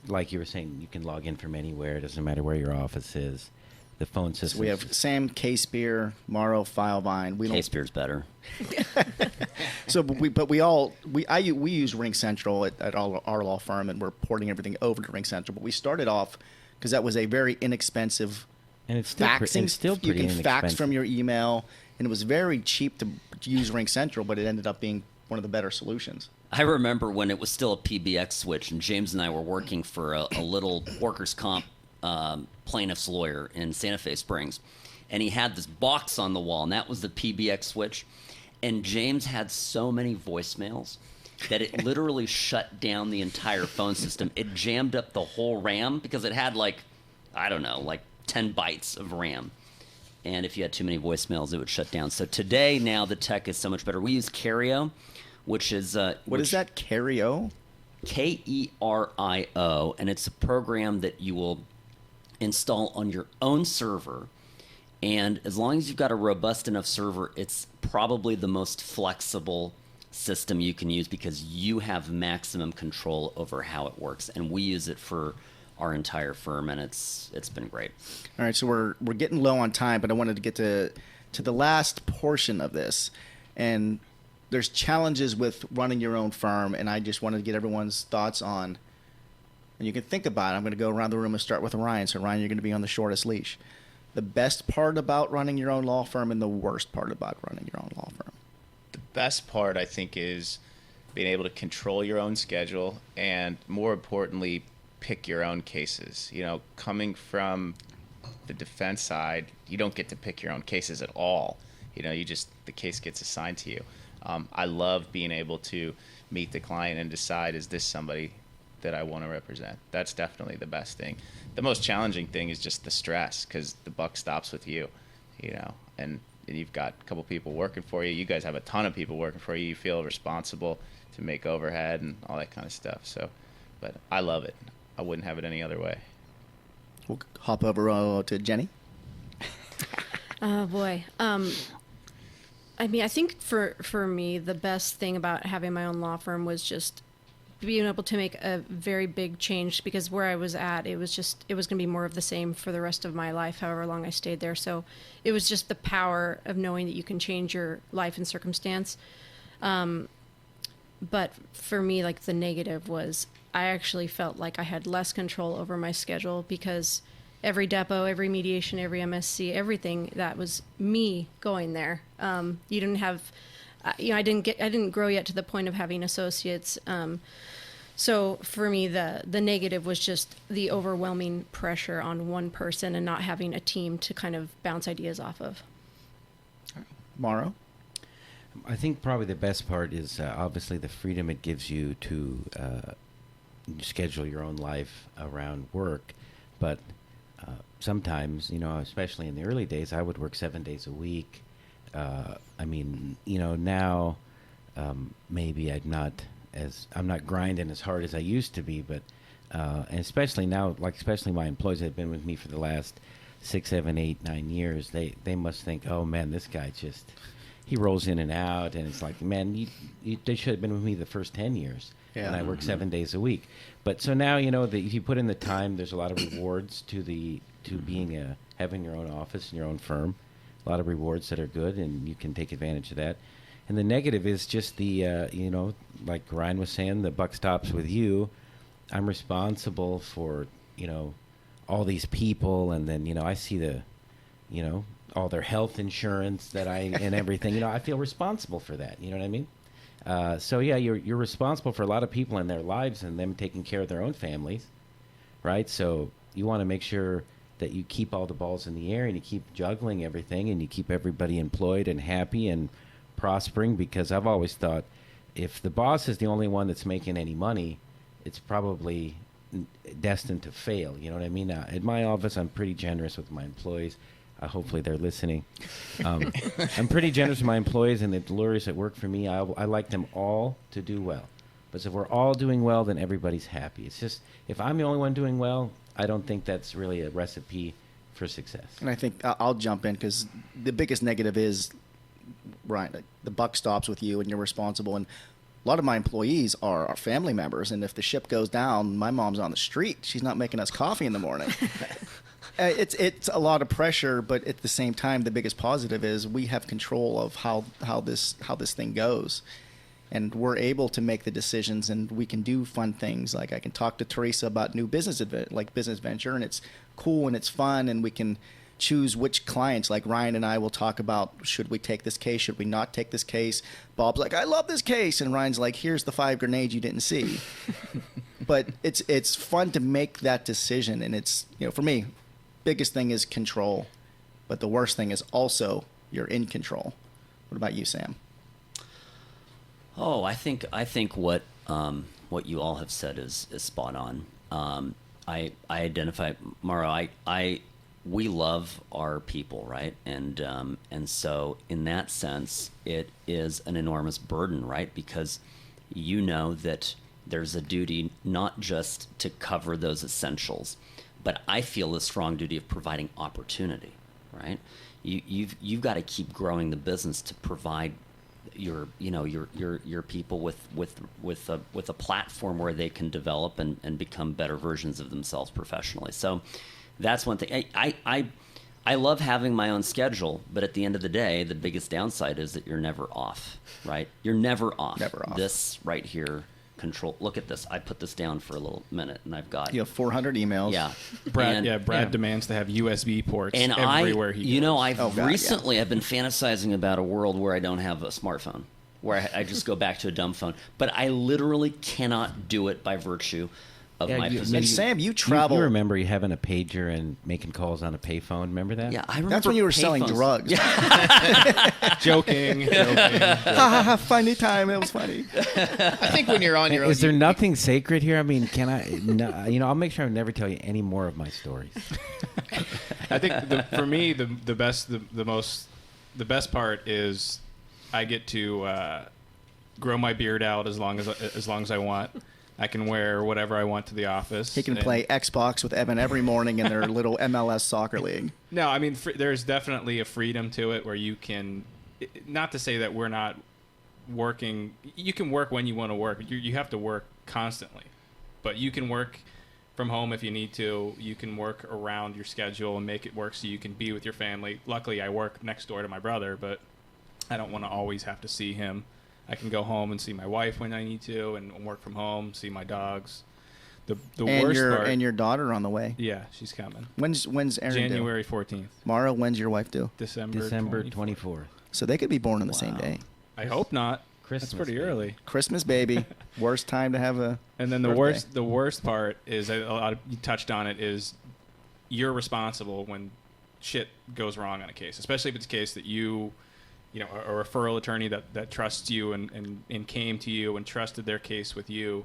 like you were saying, you can log in from anywhere. It doesn't matter where your office is. The phone system. So we have Sam, K-Spear, Mauro, FileVine. K-Spear's better. So, we use Ring Central at our law firm, and we're porting everything over to Ring Central. But we started off because that was a very inexpensive and it's still faxing. it's still pretty you can fax inexpensive. from your email, and it was very cheap to use Ring Central, but it ended up being one of the better solutions. I remember when it was still a PBX switch, and James and I were working for a little workers' comp plaintiff's lawyer in Santa Fe Springs, and he had this box on the wall, and that was the PBX switch. And James had so many voicemails that it literally shut down the entire phone system. It jammed up the whole RAM because it had like 10 bytes of RAM. And if you had too many voicemails, it would shut down. So today, now the tech is so much better. We use Kerio, which is What is that? Kerio? Kerio, and it's a program that you will install on your own server. And as long as you've got a robust enough server, it's probably the most flexible system you can use because you have maximum control over how it works. And we use it for our entire firm, and it's been great. All right, so we're getting low on time, but I wanted to get to the last portion of this. And there's challenges with running your own firm, and I just wanted to get everyone's thoughts on, and you can think about it. I'm going to go around the room and start with Ryan. So, Ryan, you're going to be on the shortest leash. The best part about running your own law firm and the worst part about running your own law firm. The best part, I think, is being able to control your own schedule and, more importantly, pick your own cases. You know, coming from the defense side, you don't get to pick your own cases at all. You know, the case gets assigned to you. I love being able to meet the client and decide, is this somebody that I want to represent? That's definitely the best thing. The most challenging thing is just the stress, because the buck stops with you, you know, and you've got a couple people working for you. You guys have a ton of people working for you. You feel responsible to make overhead and all that kind of stuff. So, but I love it. I wouldn't have it any other way. We'll hop over to Jenny. Oh, boy. I mean, I think for me, the best thing about having my own law firm was just being able to make a very big change, because where I was at, it was going to be more of the same for the rest of my life, however long I stayed there. So it was just the power of knowing that you can change your life and circumstance. But for me, like, the negative was I actually felt like I had less control over my schedule, because every depot, every mediation, every MSC, everything, that was me going there. You didn't have, I didn't grow yet to the point of having associates. So for me, the negative was just the overwhelming pressure on one person and not having a team to kind of bounce ideas off of. Mauro? I think probably the best part is obviously the freedom it gives you to schedule your own life around work. But sometimes, you know, especially in the early days, I would work 7 days a week. I mean, you know, now maybe I'm not grinding as hard as I used to be, but and especially now, like especially my employees that have been with me for the last 6, 7, 8, 9 years, they must think, oh man, this guy he rolls in and out, and it's like, man, they should have been with me the first 10 years. Yeah. And I work 7 days a week. But so now, you know, if you put in the time, there's a lot of rewards to being having your own office and your own firm. A lot of rewards that are good, and you can take advantage of that. And the negative is just the, you know, like Ryan was saying, the buck stops with you. I'm responsible for, you know, all these people, and then, you know, I see all their health insurance and everything. You know, I feel responsible for that. You know what I mean? So yeah, you're responsible for a lot of people in their lives and them taking care of their own families, right? So you want to make sure that you keep all the balls in the air and you keep juggling everything and you keep everybody employed and happy and prospering, because I've always thought if the boss is the only one that's making any money, it's probably destined to fail. You know what I mean? At my office, I'm pretty generous with my employees. Hopefully they're listening. I'm pretty generous with my employees and the lawyers that work for me. I like them all to do well. But if we're all doing well, then everybody's happy. It's just, if I'm the only one doing well, I don't think that's really a recipe for success. And I think I'll jump in because the biggest negative is, Ryan, like, the buck stops with you and you're responsible. And a lot of my employees are our family members. And if the ship goes down, my mom's on the street. She's not making us coffee in the morning. It's a lot of pressure, but at the same time, the biggest positive is we have control of how this thing goes. And we're able to make the decisions, and we can do fun things. Like I can talk to Teresa about new business venture, and it's cool and it's fun, and we can choose which clients. Like Ryan and I will talk about, should we take this case? Should we not take this case? Bob's like, I love this case, and Ryan's like, here's the 5 grenades you didn't see. But it's fun to make that decision, and it's, for me, biggest thing is control, but the worst thing is also you're in control. What about you, Sam? Oh, I think what you all have said is spot on. I identify, Mauro. We love our people, right? And so in that sense, it is an enormous burden, right? Because you know that there's a duty not just to cover those essentials, but I feel a strong duty of providing opportunity, right? You've got to keep growing the business to provide your people with a platform where they can develop and become better versions of themselves professionally. So that's one thing. I love having my own schedule, but at the end of the day, the biggest downside is that you're never off, right? You're never off. Never off. This right here, control. Look at this. I put this down for a little minute, and I've got. You have 400 emails. Yeah. Brad demands to have USB ports and everywhere he goes. I've been fantasizing about a world where I don't have a smartphone, where I just go back to a dumb phone. But I literally cannot do it by virtue of my position. And Sam, you travel. You remember you having a pager and making calls on a payphone? Remember that? Yeah, I remember. That's when you were selling drugs. Joking. Ha ha! Funny time. It was funny. I think when you're on your own, is there nothing sacred here? I mean, can I? No, I'll make sure I never tell you any more of my stories. I think for me, the best part is I get to grow my beard out as long as I want. I can wear whatever I want to the office. He can play Xbox with Evan every morning in their little MLS soccer league. No, I mean, there's definitely a freedom to it where you can, not to say that we're not working, you can work when you want to work. You have to work constantly. But you can work from home if you need to. You can work around your schedule and make it work so you can be with your family. Luckily, I work next door to my brother, but I don't want to always have to see him. I can go home and see my wife when I need to, and work from home, see my dogs. The worst part. And your daughter on the way. Yeah, she's coming. When's Erin due? January 14th. Mauro, when's your wife due? December 24th. So they could be born on the same day. I hope not. Christmas, That's pretty baby. early. Christmas baby. Worst time to have a. And then birthday. the worst part is, a lot of you touched on it, is you're responsible when shit goes wrong on a case, especially if it's a case that a referral attorney that trusts you and came to you and trusted their case with you.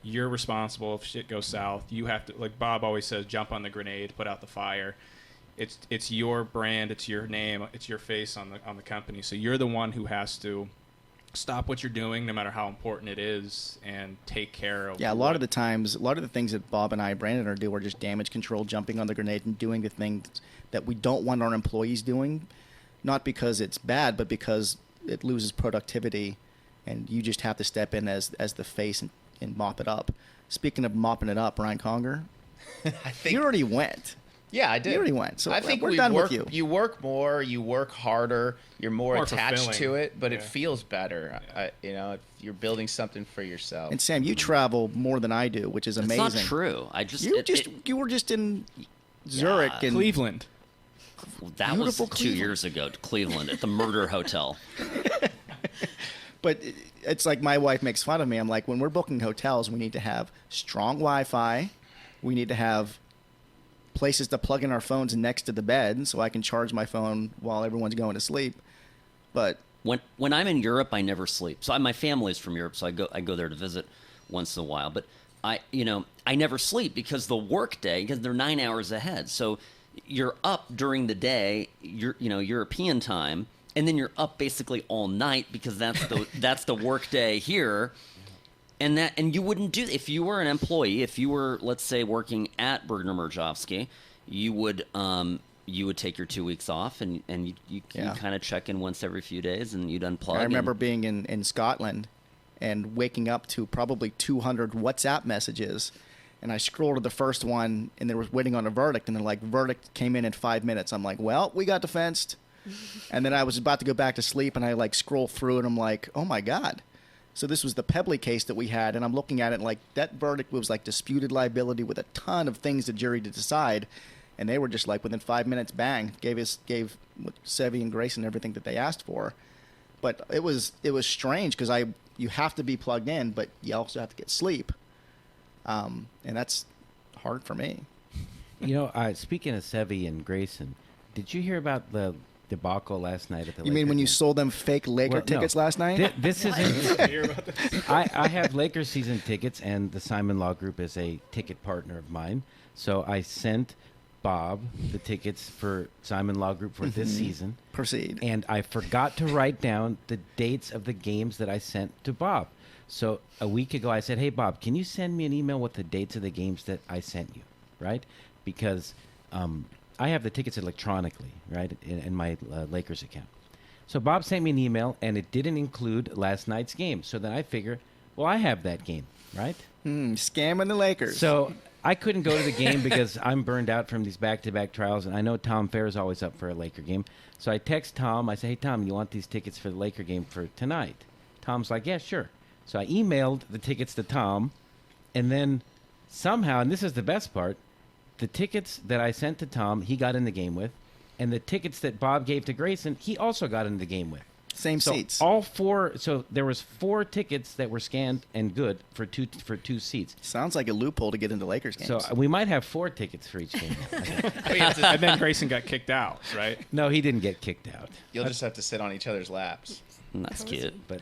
You're responsible if shit goes south. You have to, like Bob always says, jump on the grenade, put out the fire. It's your brand, it's your name, it's your face on the company. So you're the one who has to stop what you're doing, no matter how important it is, and take care of. Yeah, a lot of the things that Bob and Brandon do are just damage control, jumping on the grenade and doing the things that we don't want our employees doing. Not because it's bad, but because it loses productivity, and you just have to step in as the face and mop it up. Speaking of mopping it up, Ryan Conger, I think you already went. Yeah, I did. You already went. So I think we're done with you. You work more, you work harder, you're more attached fulfilling. to it, but it feels better. If you're building something for yourself. And Sam, you travel more than I do, which is amazing. It's not true. You were just in Zurich and Cleveland. That was Beautiful 2 Cleveland. years ago to Cleveland at the Murder Hotel. But it's like my wife makes fun of me. I'm like, when we're booking hotels, we need to have strong Wi-Fi. We need to have places to plug in our phones next to the bed so I can charge my phone while everyone's going to sleep. But when I'm in Europe, I never sleep. So my family's from Europe, so I go there to visit once in a while. But I never sleep because the work day, because they're 9 hours ahead. So you're up during the day, European time, and then you're up basically all night because that's the work day here. And you wouldn't do, if you were an employee, if you were, let's say, working at Bergener Mirejovsky, you would take your 2 weeks off and you kind of check in once every few days and you'd unplug. I remember being in Scotland and waking up to probably 200 WhatsApp messages. And I scrolled to the first one, and they were waiting on a verdict. And they're like, verdict came in 5 minutes. I'm like, well, we got defensed. And then I was about to go back to sleep, and I scroll through, and I'm like, oh my God. So this was the Pebley case that we had, and I'm looking at it and that verdict was disputed liability with a ton of things the jury to decide. And they were just within 5 minutes, bang, gave Sevy and Grayson everything that they asked for. But it was strange because you have to be plugged in, but you also have to get sleep. And that's hard for me. Speaking of Sevy and Grayson, did you hear about the debacle last night at the You mean when you sold them fake Laker tickets last night? This isn't. I have Lakers season tickets, and the Simon Law Group is a ticket partner of mine. So I sent Bob the tickets for Simon Law Group for this season. Proceed. And I forgot to write down the dates of the games that I sent to Bob. So a week ago, I said, hey, Bob, can you send me an email with the dates of the games that I sent you, right? Because I have the tickets electronically, right, in my Lakers account. So Bob sent me an email, and it didn't include last night's game. So then I figure, well, I have that game, right? Scamming the Lakers. So I couldn't go to the game because I'm burned out from these back-to-back trials, and I know Tom Fair is always up for a Laker game. So I text Tom. I say, hey, Tom, you want these tickets for the Laker game for tonight? Tom's like, yeah, sure. So I emailed the tickets to Tom, and then somehow, and this is the best part, the tickets that I sent to Tom, he got in the game with, and the tickets that Bob gave to Grayson, he also got in the game with. Same seats. All four. So there was 4 tickets that were scanned and good for two seats. Sounds like a loophole to get into Lakers games. So we might have 4 tickets for each game. And then Grayson got kicked out, right? No, he didn't get kicked out. You'll just have to sit on each other's laps. That's cute. But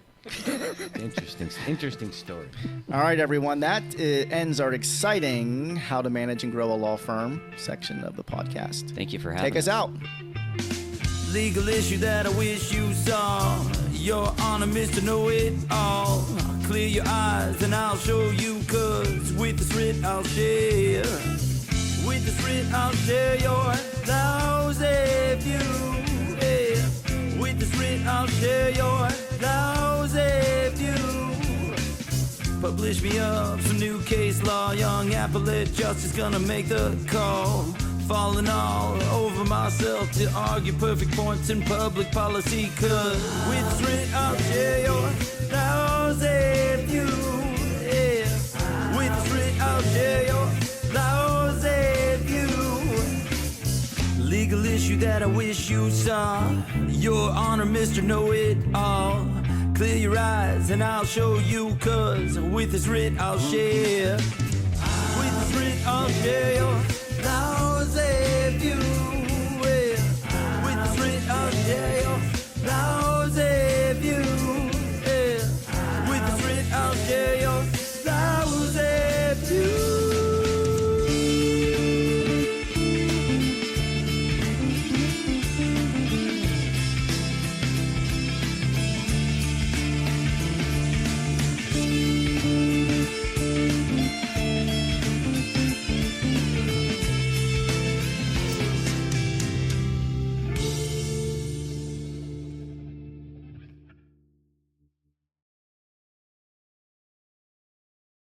interesting story. All right, everyone. That ends our exciting How to Manage and Grow a Law Firm section of the podcast. Thank you for having Take us out. Legal issue that I wish you saw. Your Honor, Mr. Know-It-All. Clear your eyes and I'll show you, 'cause with this writ I'll share. With this writ I'll share your lousy view. Yeah. With this writ I'll share your lousy view. Publish me up some new case law. Young appellate justice gonna make the call. Falling all over myself to argue perfect points in public policy, 'cause with this writ I'll share your lousy view. Yeah. With this writ I'll share your lousy view. Legal issue that I wish you saw. Your Honor, Mr. Know-It-All. Clear your eyes and I'll show you, 'cause with this writ I'll share. With this writ I'll share your lousy view.